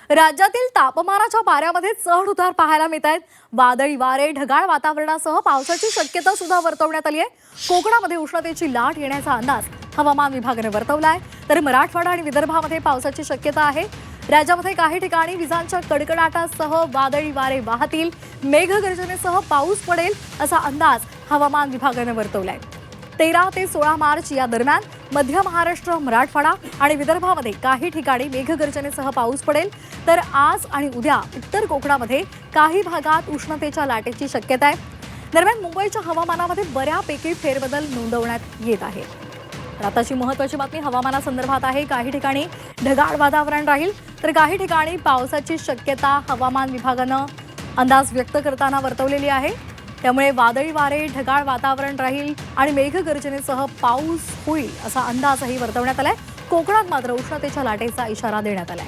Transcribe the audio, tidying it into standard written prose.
राज्यातील तापमानाच्या पाऱ्यामध्ये चढ उतार पाहायला मिळत आहेत। वादळी वारे, ढगाळ वातावरणासह पावसाची शक्यता सुद्धा वर्तवण्यात आली आहे। कोकणामध्ये उष्णतेची लाट येण्याचा अंदाज हवामान विभागाने वर्तवला आहे, तर मराठवाडा आणि विदर्भामध्ये पावसाची शक्यता आहे। राज्यामध्ये काही ठिकाणी विजांच्या कडकडाटासह वादळी वारे वाहतील, मेघगर्जनेसह पाऊस पडेल असा अंदाज हवामान विभागाने वर्तवला आहे। 13 ते 16 मार्च या दरम्यान मध्य महाराष्ट्र, मराठवाडा आणि विदर्भामध्ये काही ठिकाणी मेघगर्जनेसह पाऊस पडेल, तर आज आणि उद्या उत्तर कोकणामध्ये काही भागात उष्णतेच्या लाटेची शक्यता आहे। दरम्यान मुंबईच्या हवामानामध्ये बऱ्यापैकी फेरबदल नोंदवण्यात येत आहे। आताची महत्त्वाची बातमी हवामानासंदर्भात आहे। काही ठिकाणी ढगाळ वातावरण राहील, तर काही ठिकाणी पावसाची शक्यता हवामान विभागानं अंदाज व्यक्त करताना वर्तवलेली आहे। त्यामुळे वादळी वारे, ढगाळ वातावरण राहील आणि मेघगर्जनेसह पाऊस होईल असा अंदाजही वर्तवण्यात आलाय। कोकणात मात्र उष्णतेच्या लाटेचा इशारा देण्यात आलाय।